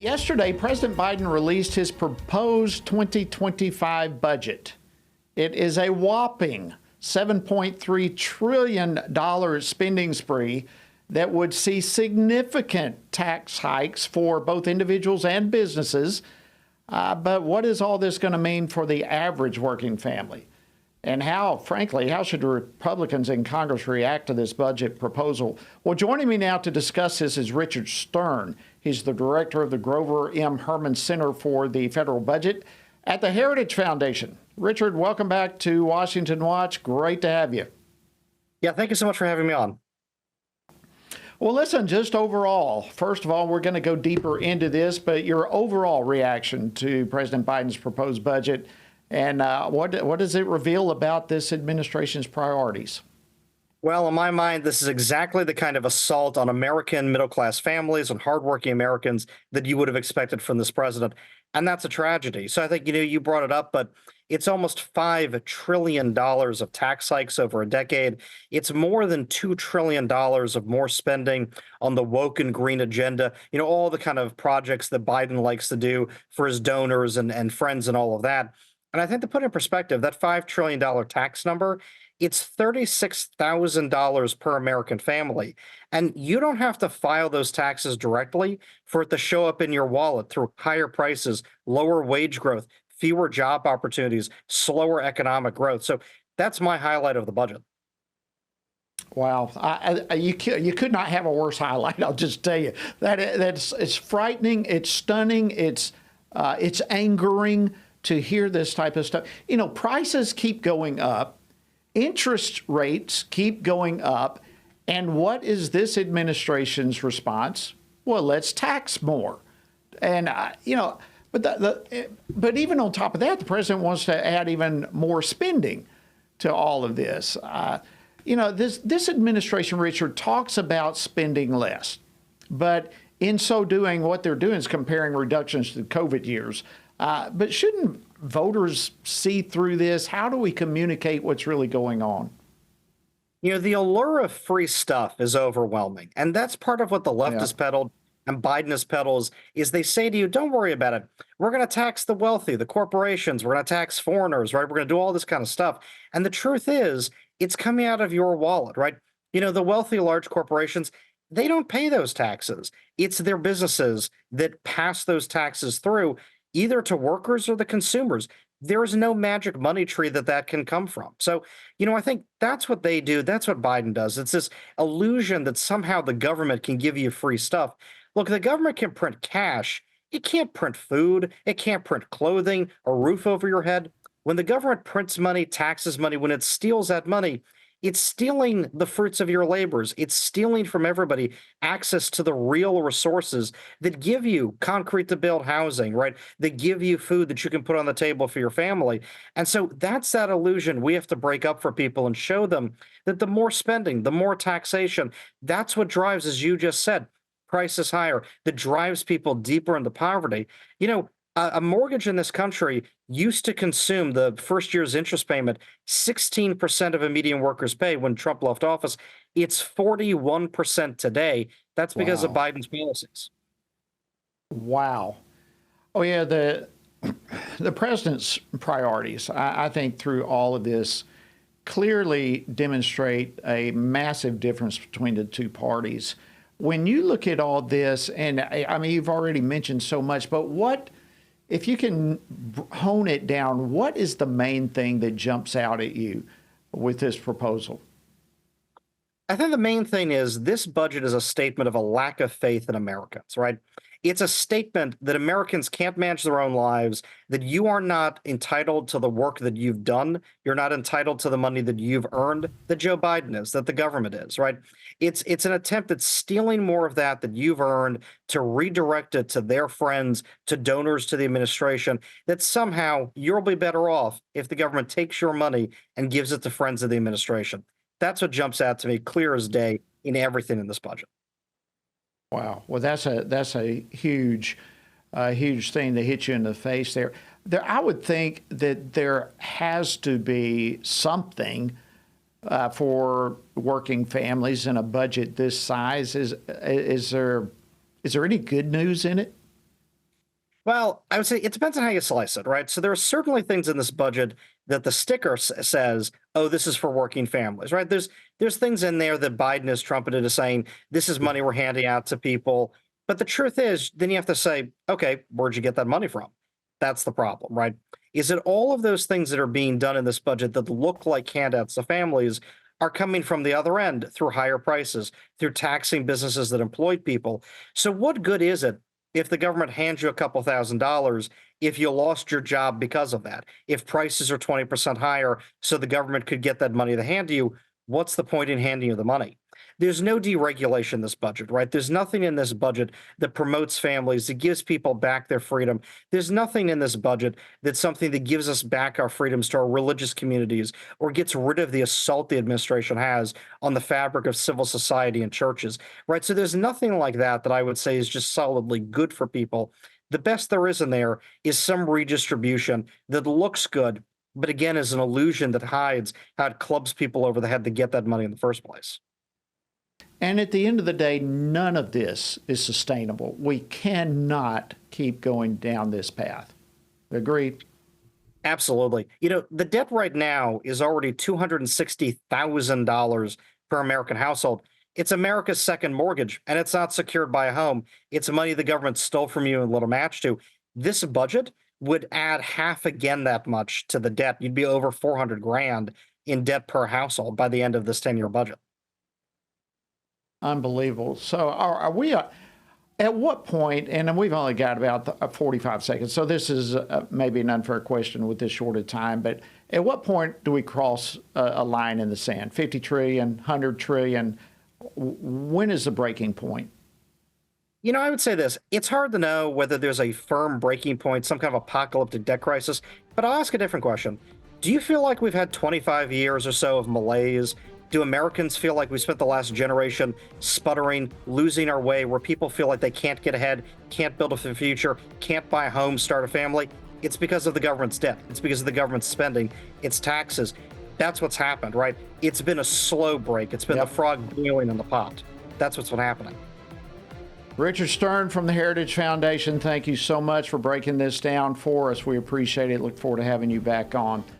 Yesterday, President Biden released his proposed 2025 budget. It is a whopping $7.3 trillion spending spree that would see significant tax hikes for both individuals and businesses. But what is all this going to mean for the average working family? And frankly, how should Republicans in Congress react to this budget proposal? Well, joining me now to discuss this is Richard Stern. He's the director of the Grover M. Hermann Center for the Federal Budget at the Heritage Foundation. Richard, welcome back to Washington Watch. Great to have you. Yeah, thank you so much for having me on. Well, listen, just overall, first of all, we're going to go deeper into this, but your overall reaction to President Biden's proposed budget, and what does it reveal about this administration's priorities? Well, in my mind, this is exactly the kind of assault on American middle-class families and hardworking Americans that you would have expected from this president. And that's a tragedy. So I think, you brought it up, but it's almost $5 trillion of tax hikes over a decade. It's more than $2 trillion of more spending on the woke and green agenda, all the kind of projects that Biden likes to do for his donors and friends and all of that. And I think to put in perspective, that $5 trillion tax number, it's $36,000 per American family. And you don't have to file those taxes directly for it to show up in your wallet through higher prices, lower wage growth, fewer job opportunities, slower economic growth. So that's my highlight of the budget. Wow, you could not have a worse highlight. I'll just tell you it's frightening, it's stunning, it's angering to hear this type of stuff. Prices keep going up, interest rates keep going up, and what is this administration's response? Well, let's tax more, and but even on top of that, the president wants to add even more spending to all of this. This administration, Richard, talks about spending less, but in so doing, what they're doing is comparing reductions to the COVID years. But shouldn't voters see through this? How do we communicate what's really going on? The allure of free stuff is overwhelming. And that's part of what the left has peddled and Biden has peddled is they say to you, don't worry about it. We're going to tax the wealthy, the corporations. We're going to tax foreigners, right? We're going to do all this kind of stuff. And the truth is, it's coming out of your wallet, right? The wealthy large corporations, they don't pay those taxes. It's their businesses that pass those taxes through either to workers or the consumers. There is no magic money tree that can come from. So, I think that's what they do. That's what Biden does. It's this illusion that somehow the government can give you free stuff. Look, the government can print cash. It can't print food. It can't print clothing, a roof over your head. When the government prints money, taxes money, when it steals that money, it's stealing the fruits of your labors. It's stealing from everybody access to the real resources that give you concrete to build housing, right? That give you food that you can put on the table for your family. And so that's that illusion we have to break up for people and show them that the more spending, the more taxation, that's what drives, as you just said, prices higher, that drives people deeper into poverty. A mortgage in this country used to consume the first year's interest payment 16% of a median worker's pay when Trump left office. It's 41% today. That's because of Biden's policies. Wow. Oh, yeah, the president's priorities, I think, through all of this clearly demonstrate a massive difference between the two parties. When you look at all this, and I mean, you've already mentioned so much, but if you can hone it down, what is the main thing that jumps out at you with this proposal? I think the main thing is this budget is a statement of a lack of faith in Americans, right? It's a statement that Americans can't manage their own lives, that you are not entitled to the work that you've done. You're not entitled to the money that you've earned, that Joe Biden is, that the government is, right? It's an attempt at stealing more of that you've earned to redirect it to their friends, to donors, to the administration, that somehow you'll be better off if the government takes your money and gives it to friends of the administration. That's what jumps out to me clear as day in everything in this budget. Wow. Well, that's a huge thing that hit you in the face there. I would think that there has to be something for working families in a budget this size. Is there any good news in it? Well, I would say it depends on how you slice it, right? So there are certainly things in this budget that the sticker says, "Oh, this is for working families," right? There's things in there that Biden has trumpeted as saying, "This is money we're handing out to people." But the truth is, then you have to say, "Okay, where'd you get that money from?" That's the problem, right? Is it all of those things that are being done in this budget that look like handouts to families are coming from the other end through higher prices, through taxing businesses that employ people? So what good is it if the government hands you a couple $1,000s, if you lost your job because of that, if prices are 20% higher, so the government could get that money to hand to you, what's the point in handing you the money? There's no deregulation in this budget, right? There's nothing in this budget that promotes families, that gives people back their freedom. There's nothing in this budget that's something that gives us back our freedoms to our religious communities or gets rid of the assault the administration has on the fabric of civil society and churches, right? So there's nothing like that that I would say is just solidly good for people. The best there is in there is some redistribution that looks good, but again is an illusion that hides how it clubs people over the head to get that money in the first place. And at the end of the day, none of this is sustainable. We cannot keep going down this path. Agreed? Absolutely. The debt right now is already $260,000 per American household. It's America's second mortgage, and it's not secured by a home. It's money the government stole from you and little match to. This budget would add half again that much to the debt. You'd be over 400 grand in debt per household by the end of this 10-year budget. Unbelievable. So are we at what point, and we've only got about 45 seconds, so this is maybe an unfair question with this short of time, but at what point do we cross a line in the sand? 50 trillion, 100 trillion? When is the breaking point? I would say this. It's hard to know whether there's a firm breaking point, some kind of apocalyptic debt crisis, but I'll ask a different question. Do you feel like we've had 25 years or so of malaise? Do Americans feel like we spent the last generation sputtering, losing our way, where people feel like they can't get ahead, can't build a future, can't buy a home, start a family? It's because of the government's debt. It's because of the government's spending, its taxes. That's what's happened, right? It's been a slow break. It's been the frog boiling in the pot. That's what's been happening. Richard Stern from the Heritage Foundation, thank you so much for breaking this down for us. We appreciate it. Look forward to having you back on.